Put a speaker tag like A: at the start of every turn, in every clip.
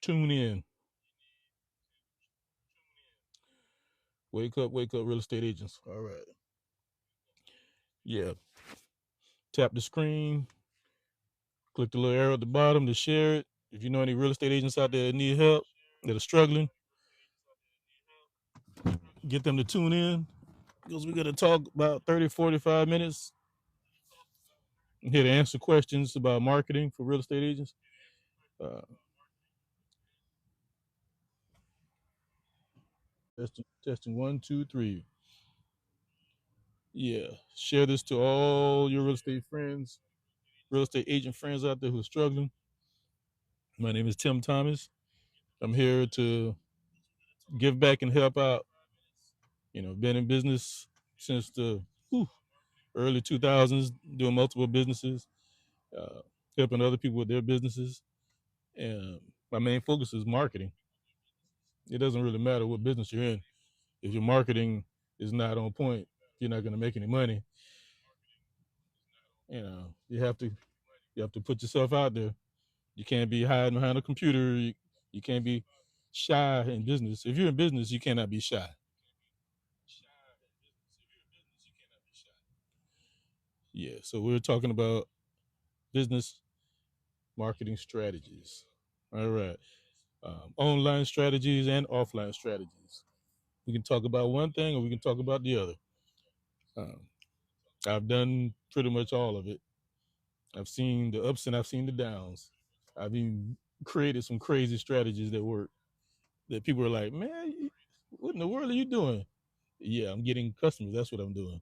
A: Tune in. Wake up, real estate agents. All right. Yeah. Tap the screen, click the little arrow at the bottom to share it. If you know any real estate agents out there that need help, that are struggling, get them to tune in because we're going to talk about 30, 45 minutes here to answer questions about marketing for real estate agents. Uh, testing one, two, three. Yeah. Share this to all your real estate friends, real estate agent friends out there who are struggling. My name is Tim Thomas. I'm here to give back and help out. Been in business since the early 2000s, doing multiple businesses, uh, helping other people with their businesses. And my main focus is marketing. It doesn't really matter what business you're in. If your marketing is not on point, you're not going to make any money. You have to put yourself out there. You can't be hiding behind a computer. You can't be shy in business. If you're in business, you cannot be shy. Yeah. So we're talking about business marketing strategies. All right. Online strategies and offline strategies. We can talk about one thing or we can talk about the other. Um, I've done pretty much all of it. I've seen the ups and I've seen the downs. I've even created some crazy strategies that work that people are like, man, what in the world are you doing? Yeah, I'm getting customers. That's what I'm doing.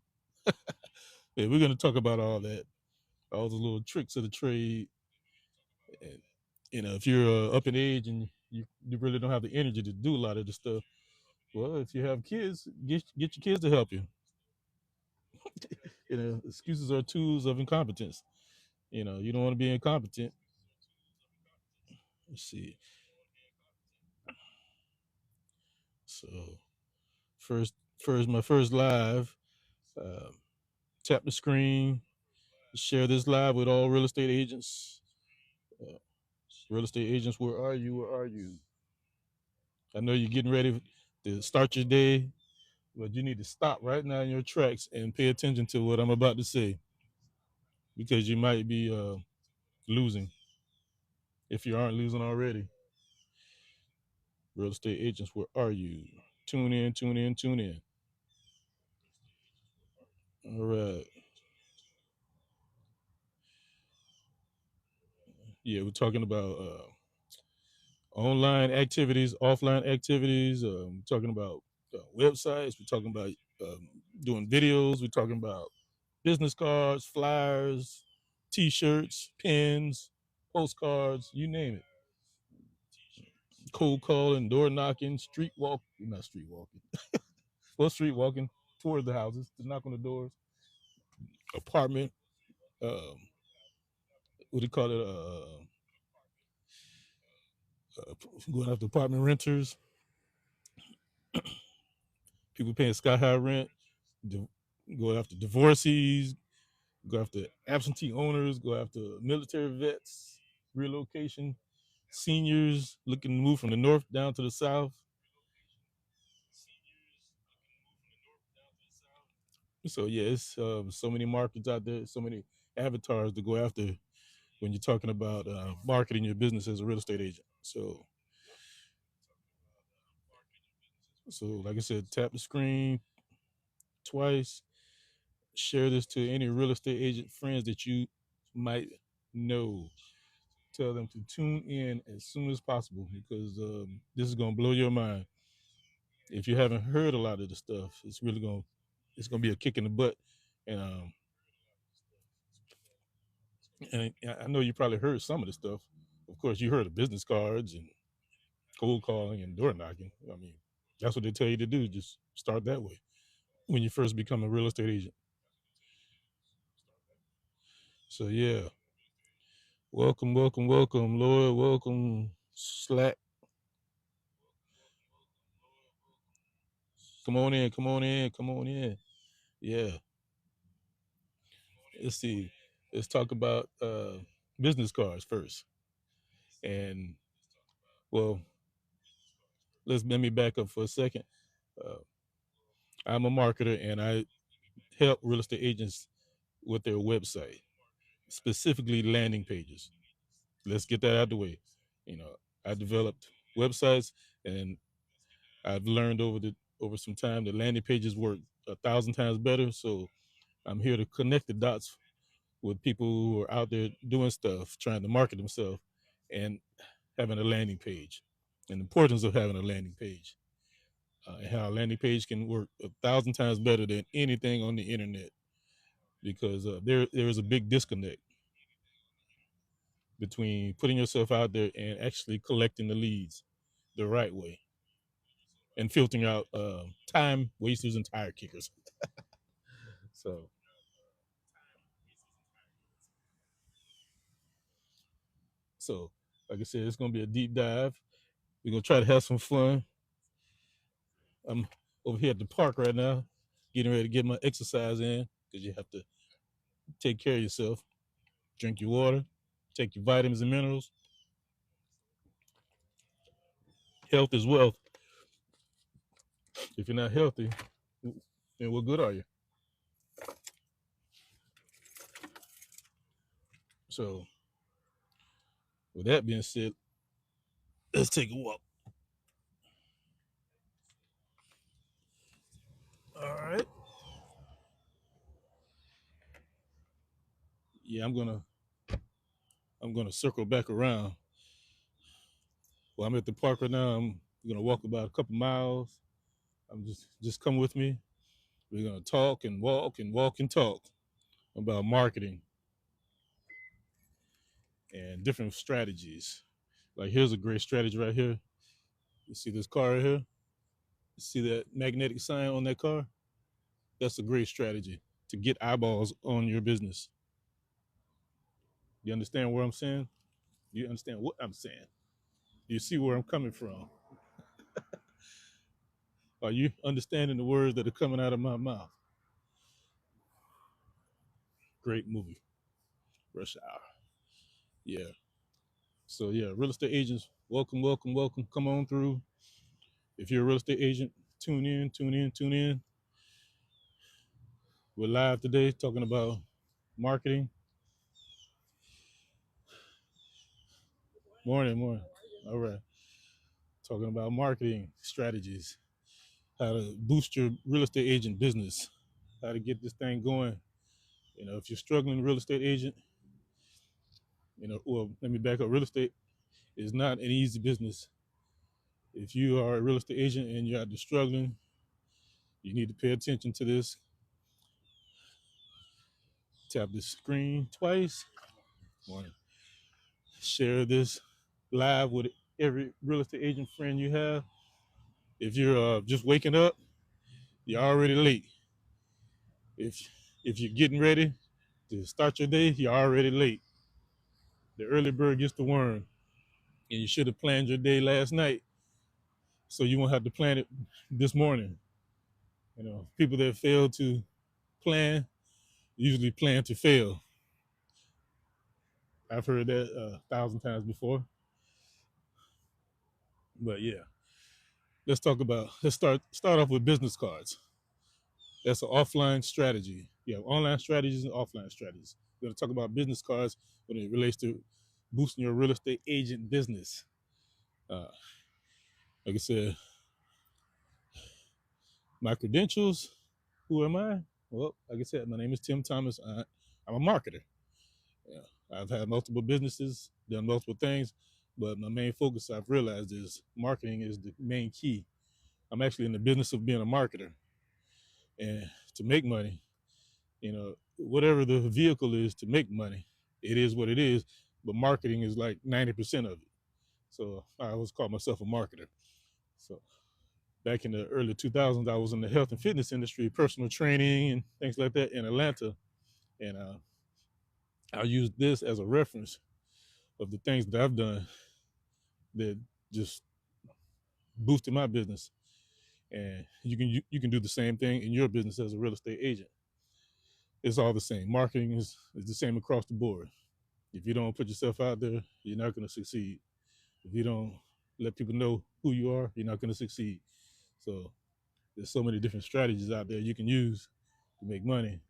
A: Yeah, we're going to talk about all that, all the little tricks of the trade. And, if you're up in age and you really don't have the energy to do a lot of the stuff, well, if you have kids, get your kids to help you. Excuses are tools of incompetence. You don't want to be incompetent. Let's see. So my first live. Uh, Tap the screen. Share this live with all real estate agents. Uh, Real estate agents, where are you? Where are you? I know you're getting ready to start your day, but you need to stop right now in your tracks and pay attention to what I'm about to say because you might be losing if you aren't losing already. Real estate agents, where are you? Tune in, tune in, tune in. All right. Yeah, we're talking about online activities, offline activities. We're talking about websites. We're talking about doing videos. We're talking about business cards, flyers, T-shirts, pins, postcards, you name it. Cold calling, door knocking, not street walking, well, street walking towards the houses to knock on the doors. Apartment, um, what do you call it? Going after apartment renters, people paying sky high rent, di- go after divorcees, go after absentee owners, go after military vets, relocation, seniors looking to move from the north down to the south. So yeah, it's so many markets out there, so many avatars to go after when you're talking about marketing your business as a real estate agent. So like I said, tap the screen twice. Share this to any real estate agent friends that you might know. Tell them to tune in as soon as possible because this is gonna blow your mind. If you haven't heard a lot of the stuff, it's gonna be a kick in the butt. And I know you probably heard some of the stuff. Of course, you heard of business cards and cold calling and door knocking. I mean, that's what they tell you to do. Just start that way when you first become a real estate agent. So yeah, welcome, welcome, welcome, Lord, welcome, Slack. Come on in, come on in, come on in. Yeah, let's see. Let's talk about business cards first. And Well, let me back up for a second. Uh, I'm a marketer, and I help real estate agents with their website, specifically landing pages. Let's get that out of the way. You know, I developed websites, and I've learned over some time that landing pages work 1,000 times better. So I'm here to connect the dots with people who are out there doing stuff, trying to market themselves, and having a landing page, and the importance of having a landing page, and how a landing page can work 1,000 times better than anything on the internet, because there is a big disconnect between putting yourself out there and actually collecting the leads the right way and filtering out time wasters and tire kickers. So, so like I said, it's gonna be a deep dive. We're gonna try to have some fun. I'm over here at the park right now, getting ready to get my exercise in, because you have to take care of yourself. Drink your water, take your vitamins and minerals. Health is wealth. If you're not healthy, then what good are you? So, with that being said, let's take a walk. All right. Yeah, I'm gonna circle back around. Well, I'm at the park right now. I'm gonna walk about a couple miles. I'm just come with me. We're gonna talk and walk and walk and talk about marketing and different strategies. Like, here's a great strategy right here. You see this car right here? You see that magnetic sign on that car? That's a great strategy to get eyeballs on your business. You understand what I'm saying? You understand what I'm saying? You see where I'm coming from? Are you understanding the words that are coming out of my mouth? Great movie, Rush Hour. Yeah. So yeah, real estate agents, welcome, welcome, welcome. Come on through. If you're a real estate agent, tune in, tune in, tune in. We're live today talking about marketing. Morning, morning. All right. Talking about marketing strategies, how to boost your real estate agent business, how to get this thing going. If you're struggling real estate agent, well, let me back up. Real estate is not an easy business. If you are a real estate agent and you're out there struggling, you need to pay attention to this. Tap the screen twice. Morning. Share this live with every real estate agent friend you have. If you're just waking up, you're already late. If you're getting ready to start your day, you're already late. The early bird gets the worm, and you should have planned your day last night, so you won't have to plan it this morning. People that fail to plan usually plan to fail. I've heard that 1,000 times before. But yeah, let's start off with business cards. That's an offline strategy. You have online strategies and offline strategies. We're going to talk about business cards when it relates to boosting your real estate agent business. Uh, like I said, my credentials. Who am I? Well, like I said, my name is Tim Thomas. I'm a marketer. Yeah, I've had multiple businesses, done multiple things, but my main focus I've realized is marketing is the main key. I'm actually in the business of being a marketer, and to make money, whatever the vehicle is to make money, it is what it is. But marketing is like 90% of it. So I always call myself a marketer. So back in the early 2000s, I was in the health and fitness industry, personal training and things like that in Atlanta. And I used this as a reference of the things that I've done that just boosted my business. And you can do the same thing in your business as a real estate agent. It's all the same. Marketing is the same across the board. If you don't put yourself out there, you're not going to succeed. If you don't let people know who you are, you're not going to succeed. So there's so many different strategies out there you can use to make money.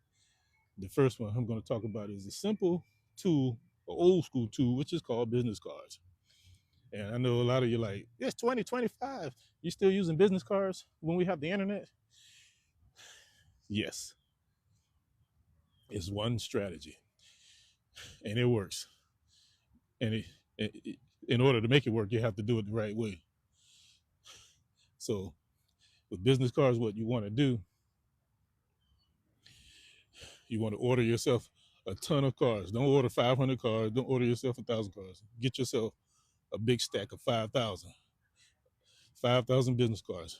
A: The first one I'm going to talk about is a simple tool, an old school tool, which is called business cards. And I know a lot of you like, it's 2025. You still using business cards when we have the internet? Yes, it's one strategy, and it works. And in order to make it work, you have to do it the right way. So with business cards, what you want to do, you want to order yourself a ton of cards. Don't order 500 cards. Don't order yourself 1,000 cards. Get yourself a big stack of 5,000. 5,000 business cards.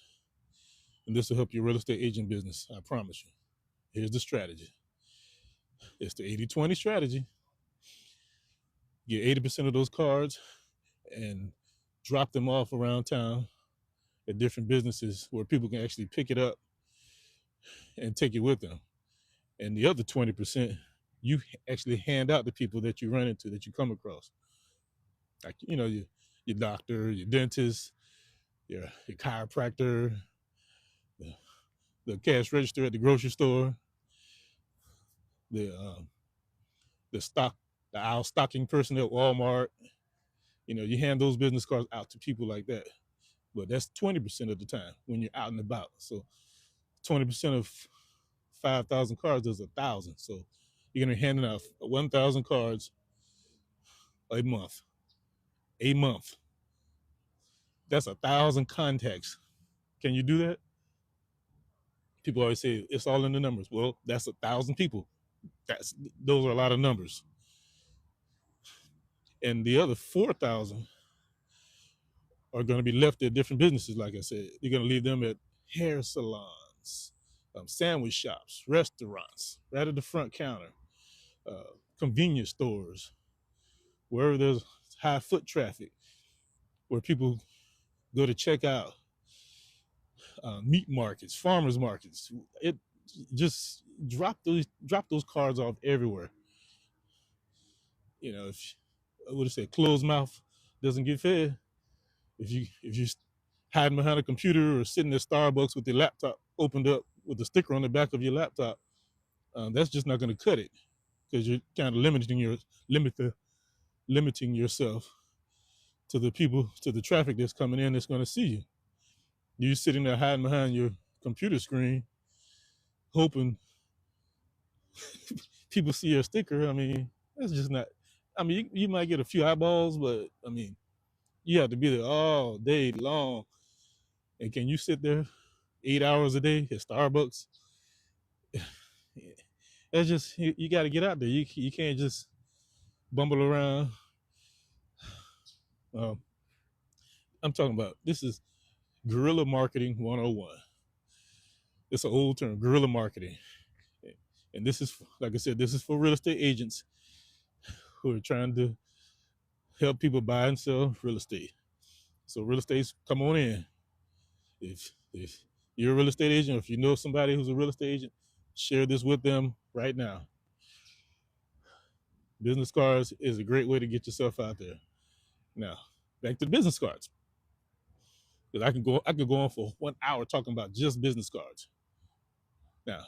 A: And this will help your real estate agent business. I promise you. Here's the strategy. It's the 80-20 strategy. Get 80% of those cards and drop them off around town at different businesses where people can actually pick it up and take it with them. And the other 20%, you actually hand out to people that you run into, that you come across. Like, your doctor, your dentist, your chiropractor, the cash register at the grocery store, the aisle stocking person at Walmart. You hand those business cards out to people like that. But that's 20% of the time when you're out and about. So 20% of 5,000 cards is 1,000. So you're gonna be handing out 1,000 cards a month. A month. That's 1,000 contacts. Can you do that? People always say it's all in the numbers. Well, that's 1,000 people. Those are a lot of numbers. And the other 4,000 are going to be left at different businesses. Like I said, you're going to leave them at hair salons, sandwich shops, restaurants, right at the front counter, convenience stores, wherever there's high foot traffic, where people go to check out, meat markets, farmers markets. It just drop those cards off everywhere. If I would have said closed mouth doesn't get fed. If you hiding behind a computer or sitting at Starbucks with your laptop opened up with a sticker on the back of your laptop, that's just not going to cut it, because you're kind of limiting yourself to the people, to the traffic that's coming in that's going to see you. You're sitting there hiding behind your computer screen, hoping people see your sticker. I mean, that's just not. I mean, you might get a few eyeballs, but I mean, you have to be there all day long. And can you sit there 8 hours a day at Starbucks? That's just, you got to get out there. You can't just bumble around. I'm talking about, this is guerrilla marketing 101. It's an old term, guerrilla marketing. And this is, like I said, this is for real estate agents who are trying to help people buy and sell real estate. So real estate's, come on in. If you're a real estate agent, or if you know somebody who's a real estate agent, share this with them right now. Business cards is a great way to get yourself out there. Now, back to the business cards. Because I could go on for 1 hour talking about just business cards. Now,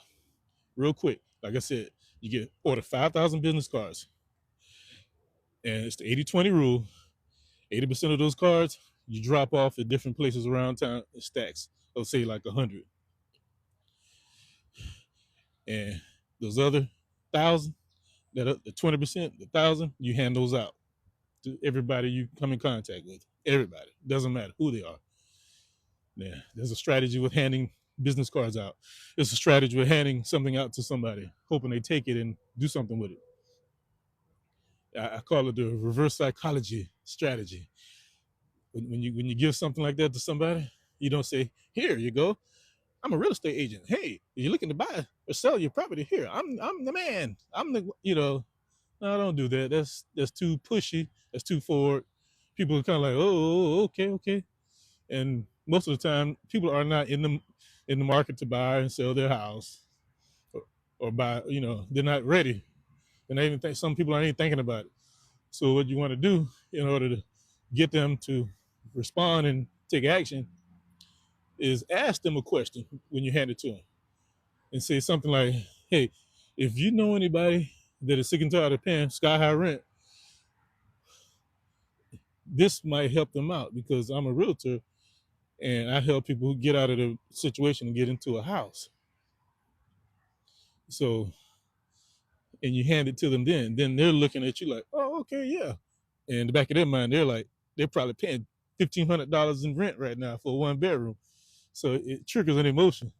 A: real quick, like I said, you order 5,000 business cards. And it's the 80-20 rule. 80% of those cards you drop off at different places around town in stacks of, say, like 100. And those other 1,000, the 20%, the 1,000, you hand those out to everybody you come in contact with. Everybody. Doesn't matter who they are. Yeah, there's a strategy with handing business cards out. It's a strategy with handing something out to somebody, hoping they take it and do something with it. I call it the reverse psychology strategy. When you give something like that to somebody, you don't say, "Here you go. I'm a real estate agent. Hey, you're looking to buy or sell your property. Here, I'm the man. I'm the." No, I don't do that. That's too pushy. That's too forward. People are kind of like, "Oh, okay." And most of the time, people are not in the market to buy and sell their house, or buy. They're not ready. And they even some people aren't even thinking about it. So what you want to do in order to get them to respond and take action is ask them a question when you hand it to them and say something like, hey, if you know anybody that is sick and tired of paying sky high rent, this might help them out because I'm a realtor and I help people get out of the situation and get into a house. So, and you hand it to them then they're looking at you like, oh, okay, yeah. And in the back of their mind, they're probably paying $1,500 in rent right now for a 1 bedroom. So it triggers an emotion.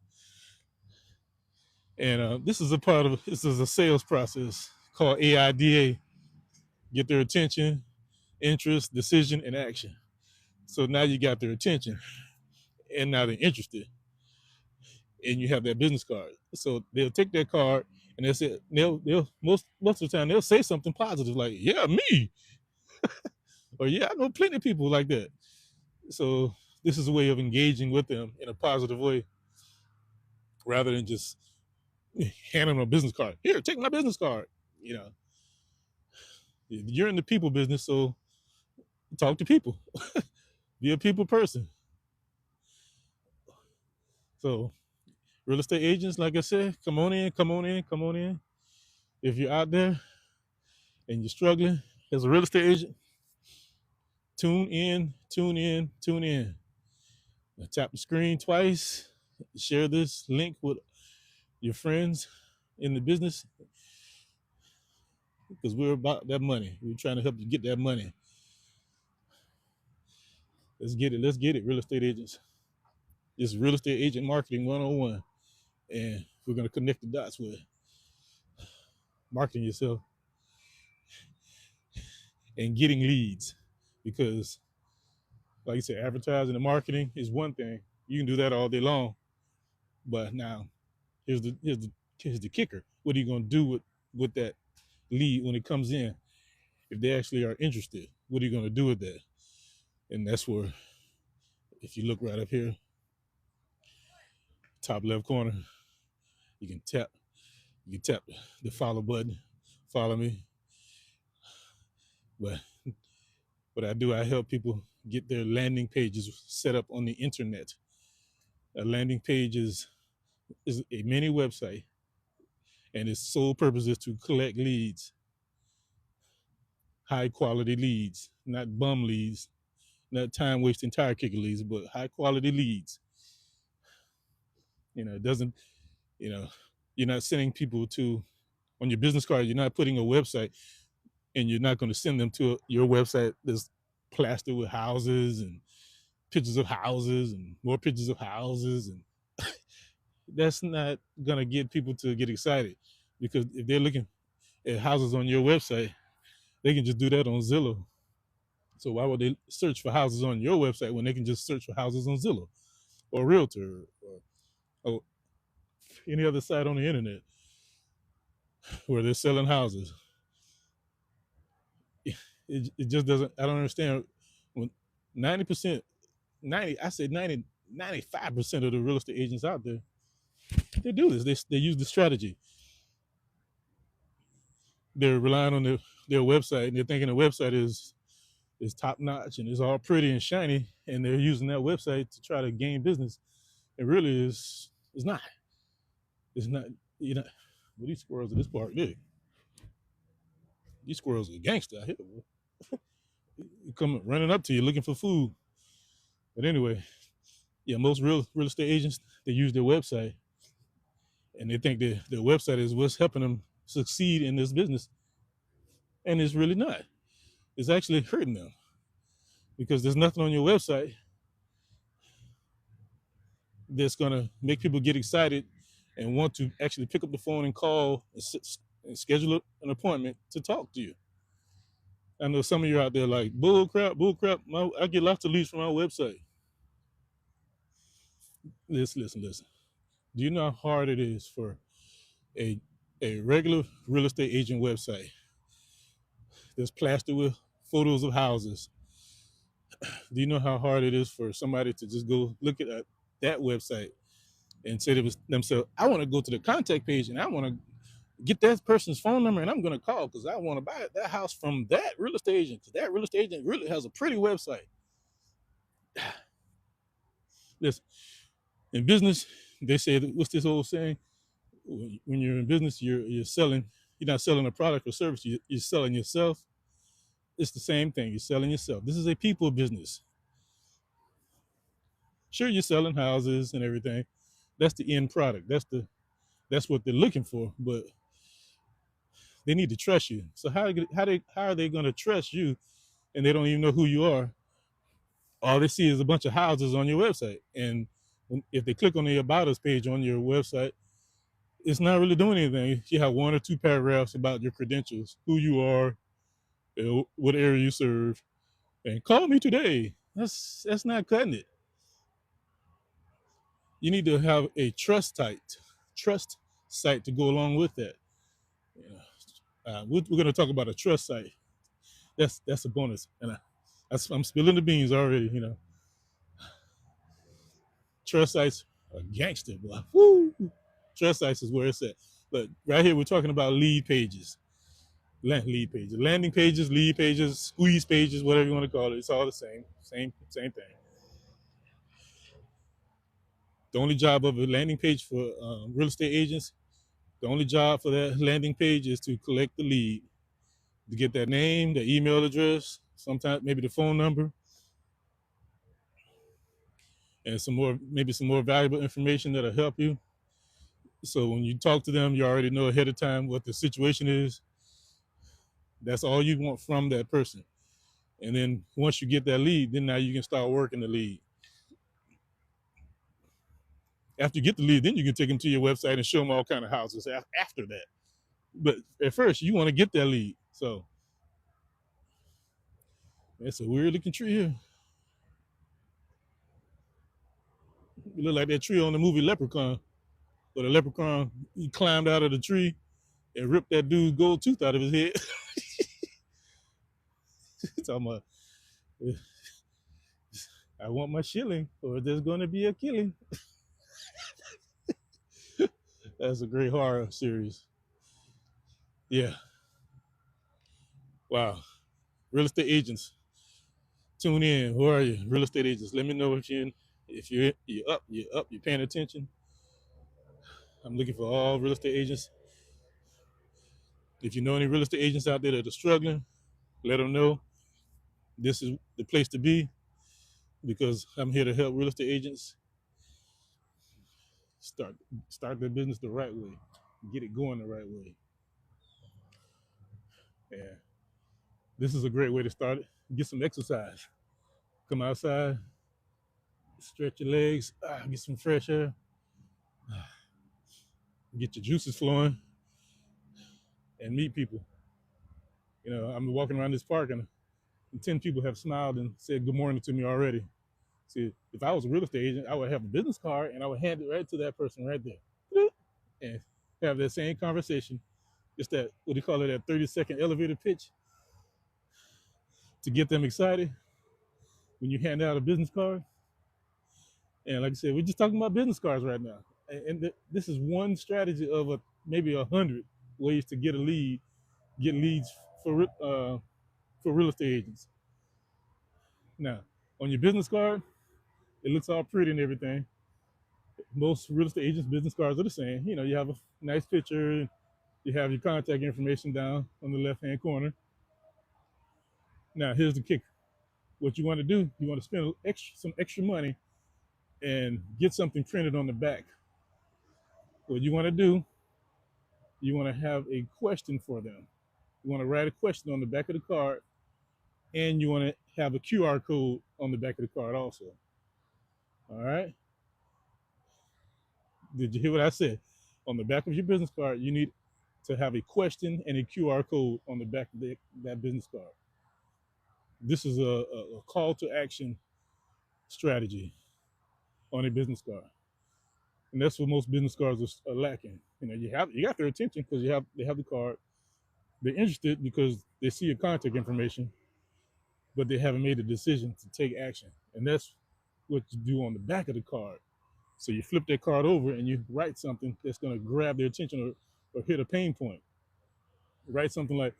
A: And this is a sales process called AIDA. Get their attention, interest, decision, and action. So now you got their attention, and now they're interested, and you have that business card. So they'll take that card and they'll most of the time they'll say something positive like, "Yeah, me," or "Yeah, I know plenty of people like that." So this is a way of engaging with them in a positive way, rather than just handing them a business card. Here, take my business card. You know, you're in the people business, so talk to people. Be a people person. So real estate agents, like I said, come on in. If you're out there and you're struggling as a real estate agent, tune in. Now tap the screen twice, share this link with your friends in the business because we're about that money. We're trying to help you get that money. Let's get it, real estate agents. This is real estate agent marketing 101. And we're going to connect the dots with marketing yourself and getting leads, because like you said, advertising and marketing is one thing. You can do that all day long, but now here's the kicker. What are you going to do with that lead when it comes in? If they actually are interested, what are you going to do with that? And that's where, if you look right up here, top left corner, you can tap the follow button, follow me. But what I help people get their landing pages set up on the internet. A landing page is a mini website, and its sole purpose is to collect leads, high quality leads, not bum leads, not time wasting tire kicker leads, but high quality leads. It doesn't, you're not sending people on your business card, you're not putting a website, and you're not going to send them to your website that's plastered with houses and pictures of houses and more pictures of houses, and that's not going to get people to get excited, because if they're looking at houses on your website, they can just do that on Zillow. So why would they search for houses on your website when they can just search for houses on Zillow or Realtor or any other site on the internet where they're selling houses? It just doesn't. I don't understand when 90%, 95% of the real estate agents out there, they do this. They use the strategy. They're relying on their website, and they're thinking the website is top notch and it's all pretty and shiny, and they're using that website to try to gain business. It really is. It's not. It's not. Well, these squirrels in this park, these squirrels are gangster out here. You come running up to you looking for food. But anyway, yeah, most real estate agents, they use their website, and they think their website is what's helping them succeed in this business, and it's really not. It's actually hurting them, because there's nothing on your website that's going to make people get excited and want to actually pick up the phone and call and schedule an appointment to talk to you. I know some of you out there like, bull crap. I get lots of leads from my website. Listen. Do you know how hard it is for a regular real estate agent website that's plastered with photos of houses? Do you know how hard it is for somebody to just go look at that website and say to themselves, I want to go to the contact page and I want to get that person's phone number and I'm going to call because I want to buy that house from that real estate agent, because that real estate agent really has a pretty website. Listen, in business, they say, what's this old saying? When you're in business, you're selling. You're not selling a product or service. You're selling yourself. It's the same thing. You're selling yourself. This is a people business. Sure, you're selling houses and everything. That's the end product. That's what they're looking for. But they need to trust you. So how are they going to trust you and they don't even know who you are? All they see is a bunch of houses on your website, and if they click on the About Us page on your website, it's not really doing anything. You have one or two paragraphs about your credentials, who you are, what area you serve, and call me today. That's not cutting it. You need to have a trust site to go along with that. Yeah. We're going to talk about a trust site. That's a bonus, and I'm spilling the beans already. Trust sites are gangster, boy. Woo! Trust sites is where it's at. But right here, we're talking about lead pages, landing pages, lead pages, squeeze pages, whatever you want to call it. It's all the same thing. The only job of a landing page for real estate agents, the only job for that landing page is to collect the lead, to get that name, the email address, sometimes maybe the phone number, and some more valuable information that'll help you. So when you talk to them, you already know ahead of time what the situation is. That's all you want from that person. And then once you get that lead, then now you can start working the lead. After you get the lead, then you can take them to your website and show them all kind of houses after that. But at first, you want to get that lead. So it's a weird looking tree here. It look like that tree on the movie Leprechaun, where the leprechaun he climbed out of the tree and ripped that dude's gold tooth out of his head. Talking about, I want my shilling, or there's going to be a killing. That's a great horror series. Yeah. Wow. Real estate agents, tune in. Who are you? Real estate agents. Let me know if you're paying attention. I'm looking for all real estate agents. If you know any real estate agents out there that are struggling, let them know this is the place to be, because I'm here to help real estate agents start start their business the right way, get it going the right way. Yeah, this is a great way to start it. Get some exercise. Come outside, stretch your legs, get some fresh air, get your juices flowing, and meet people. I'm walking around this park and 10 people have smiled and said good morning to me already. See, if I was a real estate agent, I would have a business card and I would hand it right to that person right there and have that same conversation. Just that, what do you call it, that 30-second elevator pitch to get them excited when you hand out a business card. And like I said, we're just talking about business cards right now. And this is one strategy of maybe 100 ways to get a lead, get leads for real estate agents. Now, on your business card, it looks all pretty and everything. Most real estate agents' business cards are the same. You have a nice picture, you have your contact information down on the left-hand corner. Now, here's the kicker. What you want to do, you want to spend some extra money and get something printed on the back. What you want to do, you want to have a question for them. You want to write a question on the back of the card, and you want to have a QR code on the back of the card also. All right? Did you hear what I said? On the back of your business card, you need to have a question and a QR code on the back of that business card. This is a call to action strategy on a business card, and that's what most business cards are lacking. You got their attention because they have the card. They're interested because they see your contact information, but they haven't made a decision to take action, and that's what you do on the back of the card. So you flip that card over and you write something that's going to grab their attention or hit a pain point. Write something like,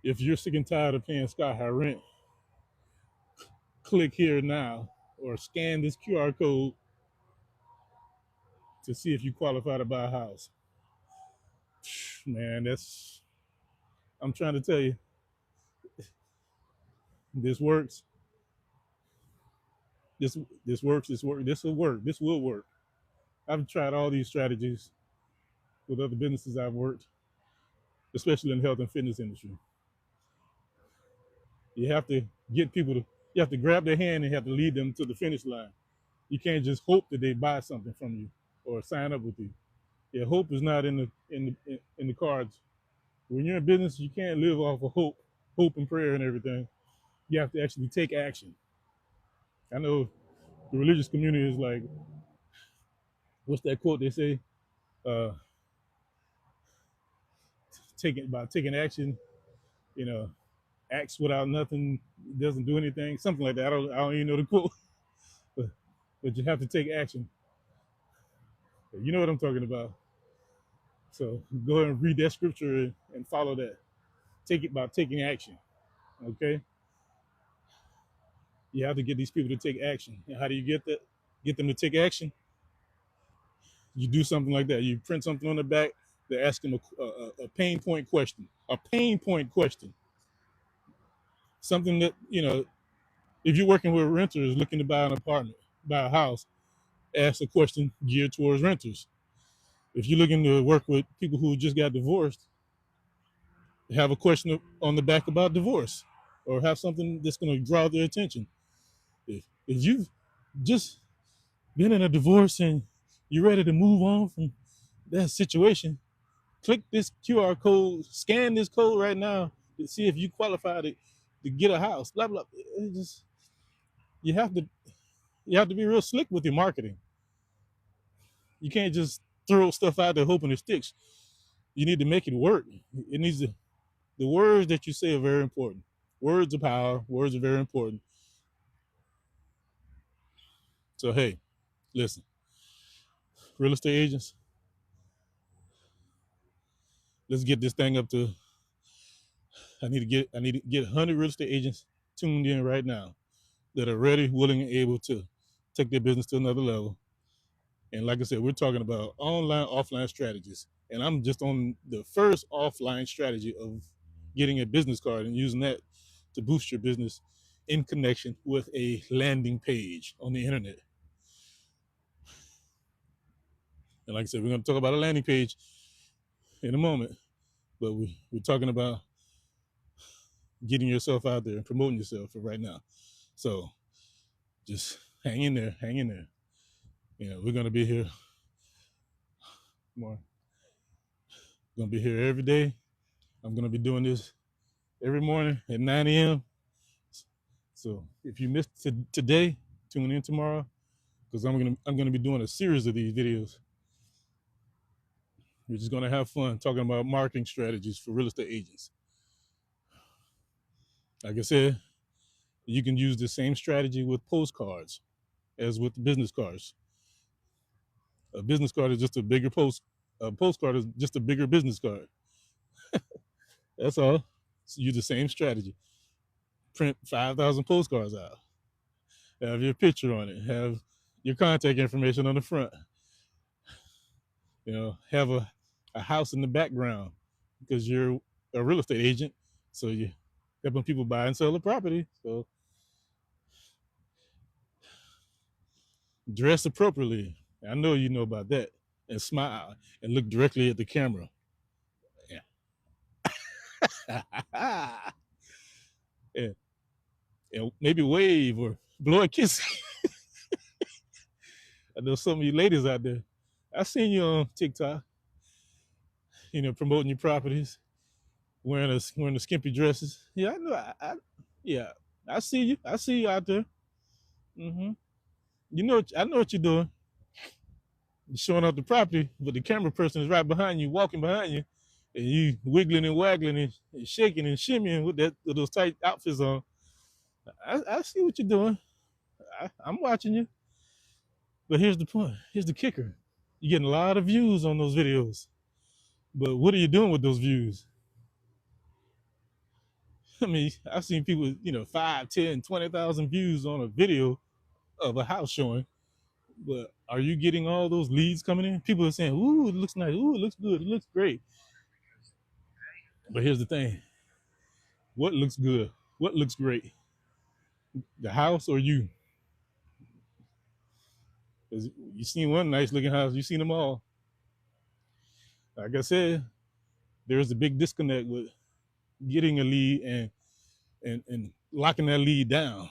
A: if you're sick and tired of paying sky high rent, click here now or scan this QR code to see if you qualify to buy a house. Man, I'm trying to tell you, this works. This works. This will work. This will work. I've tried all these strategies with other businesses I've worked, especially in the health and fitness industry. You have to get people to, you have to grab their hand and you have to lead them to the finish line. You can't just hope that they buy something from you or sign up with you. Yeah, hope is not in the cards. When you're in business, you can't live off of hope and prayer and everything. You have to actually take action. I know the religious community is like, what's that quote they say? Uh, taking action, you know, acts without nothing, doesn't do anything, something like that. I don't even know the quote, but, but you have to take action. You know what I'm talking about. So go ahead and read that scripture and follow that. Take it by taking action. Okay. You have to get these people to take action. And how do you get that? Get them to take action. You do something like that. You print something on the back that asks them a pain point question. A pain point question. Something that, if you're working with renters looking to buy an apartment, buy a house, ask a question geared towards renters. If you're looking to work with people who just got divorced, have a question on the back about divorce, or have something that's going to draw their attention. If you've just been in a divorce and you're ready to move on from that situation, click this QR code, scan this code right now to see if you qualify to get a house. Blah blah. It's just, you have to you have to be real slick with your marketing. You can't just throw stuff out there hoping it sticks. You need to make it work. It needs to. The words that you say are very important. Words are power. Words are very important. So hey, listen, real estate agents, let's get this thing up to. I need to get 100 real estate agents tuned in right now that are ready, willing, and able to take their business to another level. And like I said, we're talking about online, offline strategies. And I'm just on the first offline strategy of getting a business card and using that to boost your business in connection with a landing page on the internet. And like I said, we're going to talk about a landing page in a moment, but we're talking about getting yourself out there and promoting yourself for right now. So just hang in there, hang in there. We're going to be here more. We're going to be here every day. I'm going to be doing this every morning at 9 a.m. So if you missed today, tune in tomorrow, because I'm gonna be doing a series of these videos. We're just gonna have fun talking about marketing strategies for real estate agents. Like I said, you can use the same strategy with postcards as with business cards. A business card is just a bigger a postcard is just a bigger business card. That's all. So use the same strategy. Print 5,000 postcards out. Have your picture on it. Have your contact information on the front. Have a house in the background because you're a real estate agent. So you're helping people buy and sell a property. So dress appropriately. I know you know about that. And smile and look directly at the camera. Yeah. and maybe wave or blow a kiss. I know some of you ladies out there. I seen you on TikTok, promoting your properties, wearing the skimpy dresses. Yeah, I know. Yeah, I see you. I see you out there. Hmm. I know what you're doing. You're showing off the property, but the camera person is right behind you, walking behind you, and you wiggling and waggling and shaking and shimmying with those tight outfits on. I see what you're doing. I'm watching you. But here's the point. Here's the kicker. You're getting a lot of views on those videos. But what are you doing with those views? I mean, I've seen people, 5, 10, 20,000 views on a video of a house showing. But are you getting all those leads coming in? People are saying, "Ooh, it looks nice. Ooh, it looks good. It looks great." But here's the thing: what looks good? What looks great? The house or you? Because you seen one nice looking house, you seen them all. Like I said, there's a big disconnect with getting a lead and locking that lead down.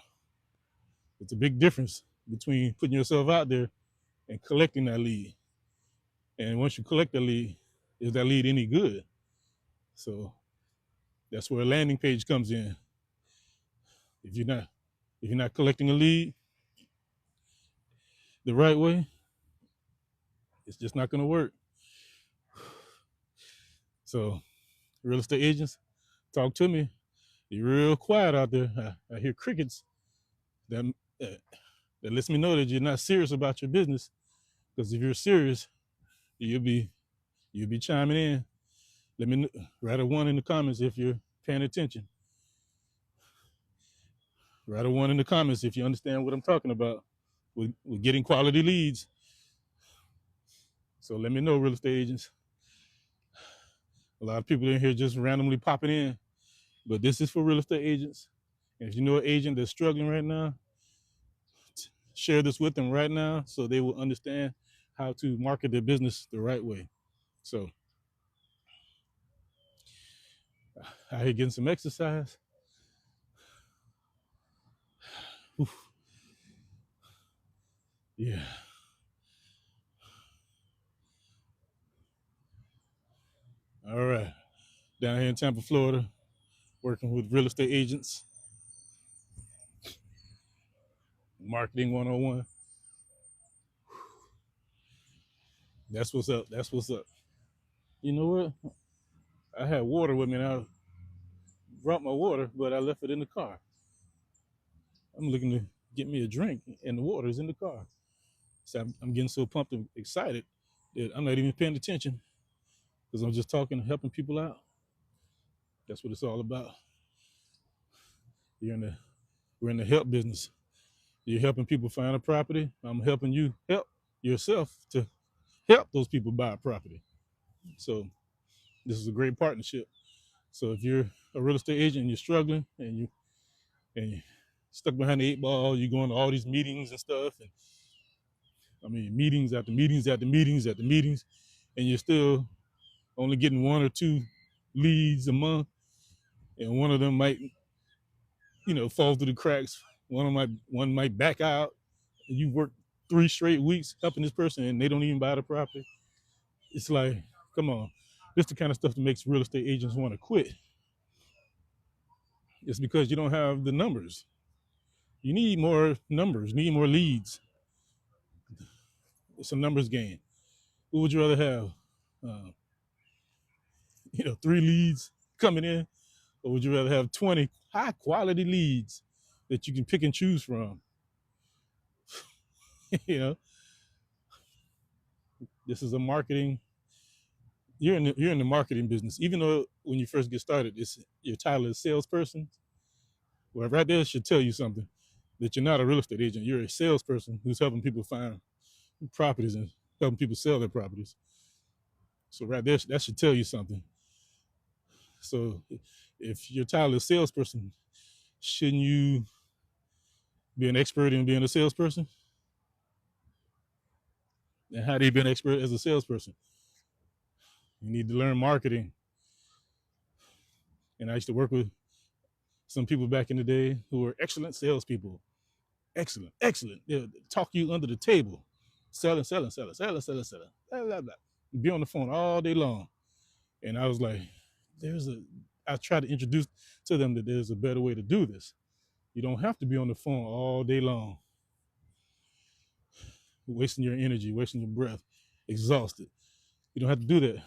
A: It's a big difference between putting yourself out there and collecting that lead. And once you collect the lead, is that lead any good? So that's where a landing page comes in. If you're not if you're not collecting a lead the right way, it's just not gonna work. So real estate agents, talk to me. You're real quiet out there. I hear crickets. That uh, that lets me know that you're not serious about your business. Because if you're serious, you'll be chiming in. Let me write a one in the comments if you're paying attention. Write a one in the comments if you understand what I'm talking about with getting quality leads. So let me know, real estate agents. A lot of people in here just randomly popping in, but this is for real estate agents. And if you know an agent that's struggling right now, share this with them right now so they will understand how to market their business the right way. So I here getting some exercise. Oof. Yeah. All right. Down here in Tampa, Florida, working with real estate agents, marketing 101. That's what's up. That's what's up. You know what? I had water with me and I brought my water, but I left it in the car. I'm looking to get me a drink and the water is in the car. So I'm getting so pumped and excited that I'm not even paying attention because I'm just talking and helping people out. That's what it's all about. You're in the We're in the help business. You're helping people find a property. I'm helping you help yourself to help those people buy a property. So this is a great partnership. So if you're a real estate agent and you're struggling and you're stuck behind the eight ball, you're going to all these meetings and stuff, and I mean meetings after meetings after meetings after meetings, and you're still only getting one or two leads a month, and one of them might, fall through the cracks. One might back out. And you work 3 straight weeks helping this person, and they don't even buy the property. It's like, come on, this is the kind of stuff that makes real estate agents want to quit. It's because you don't have the numbers. You need more numbers, need more leads. It's a numbers game. Who would you rather have? 3 leads coming in, or would you rather have 20 high quality leads that you can pick and choose from? you know, this is a marketing. You're in the marketing business. Even though when you first get started, it's your title is salesperson. Well, right there should tell you something that you're not a real estate agent. You're a salesperson who's helping people find properties and helping people sell their properties. So right there, that should tell you something. So if your title is salesperson, shouldn't you be an expert in being a salesperson? And how do you be an expert as a salesperson? You need to learn marketing. And I used to work with some people back in the day who were excellent salespeople. Excellent, excellent. They'll talk you under the table, selling, selling, selling, selling, selling, selling, blah, blah, blah. Be on the phone all day long. And I was like, I tried to introduce to them that there's a better way to do this. You don't have to be on the phone all day long, wasting your energy, wasting your breath, exhausted. You don't have to do that.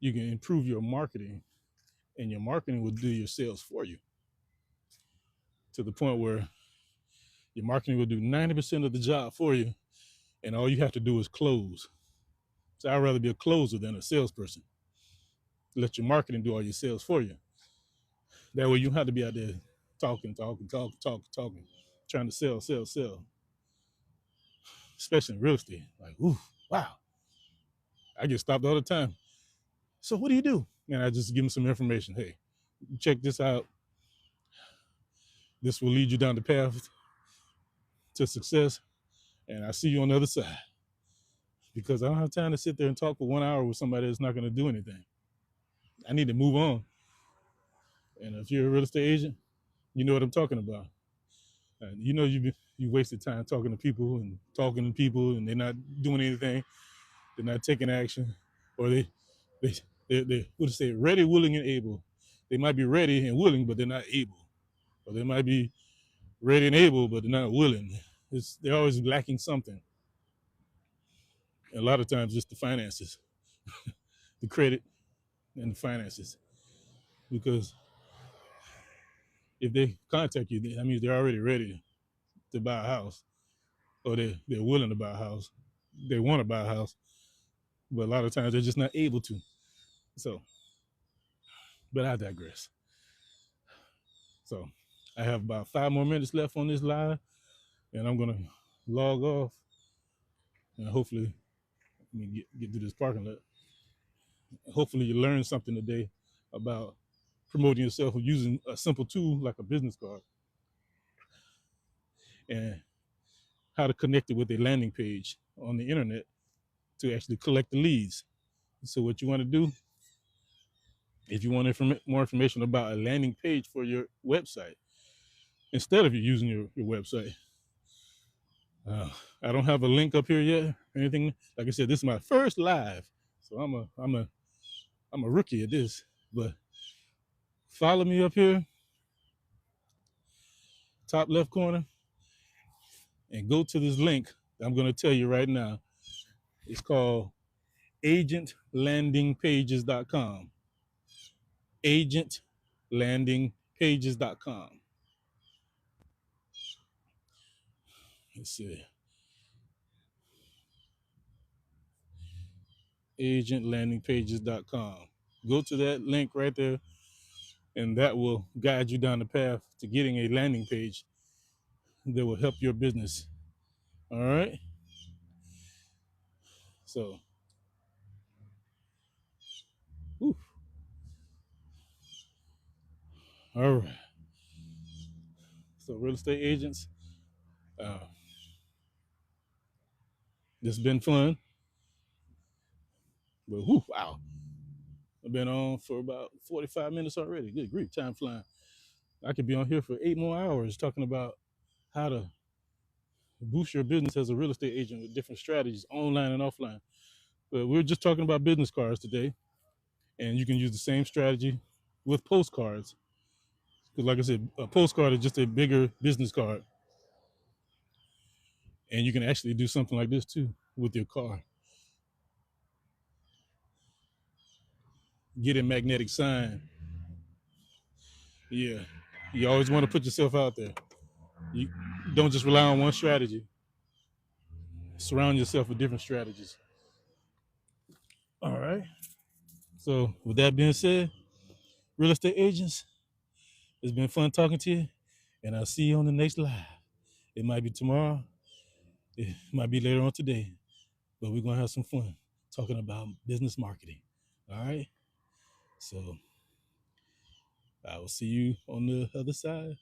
A: You can improve your marketing, and your marketing will do your sales for you to the point where your marketing will do 90% of the job for you, and all you have to do is close. So I'd rather be a closer than a salesperson. Let your marketing do all your sales for you. That way you don't have to be out there talking, trying to sell, sell, sell. especially in real estate. Like, ooh, wow. I get stopped all the time. So what do you do? And I just give them some information. Hey, check this out. This will lead you down the path to success. And I see you on the other side. Because I don't have time to sit there and talk for 1 hour with somebody that's not going to do anything. I need to move on. And if you're a real estate agent, you know what I'm talking about. You know you wasted time talking to people and they're not doing anything. They're not taking action, or they what to say, ready, willing, and able. They might be ready and willing, but they're not able. Or they might be ready and able, but they're not willing. They're always lacking something. And a lot of times, just the finances, the credit, and the finances. Because if they contact you, that means they're already ready to buy a house, or they're willing to buy a house. They want to buy a house, but a lot of times they're just not able to. So, but I digress. So, I have about 5 more minutes left on this live, and I'm gonna log off, and hopefully, let me get to this parking lot. Hopefully, you learned something today about promoting yourself using a simple tool like a business card, and how to connect it with a landing page on the internet to actually collect the leads. So, what you want to do, if you want more information about a landing page for your website, instead of you using your website, I don't have a link up here yet or anything. Like I said, this is my first live, so I'm a rookie at this. But follow me up here, top left corner, and go to this link that I'm going to tell you right now. It's called agentlandingpages.com. Agentlandingpages.com. Let's see. Agentlandingpages.com. Go to that link right there, and that will guide you down the path to getting a landing page that will help your business. All right. So, whew. All right. So, real estate agents, this has been fun. But whew, wow. I've been on for about 45 minutes already. Good grief, time flying. I could be on here for 8 more hours talking about how to boost your business as a real estate agent with different strategies, online and offline. But we're just talking about business cards today, and you can use the same strategy with postcards. Because, like I said, a postcard is just a bigger business card, and you can actually do something like this too with your car. Get a magnetic sign. Yeah, you always want to put yourself out there. You don't just rely on one strategy. Surround yourself with different strategies. All right. So, with that being said, real estate agents, it's been fun talking to you, and I'll see you on the next live. It might be tomorrow, it might be later on today, but we're going to have some fun talking about business marketing. All right. So, I will see you on the other side.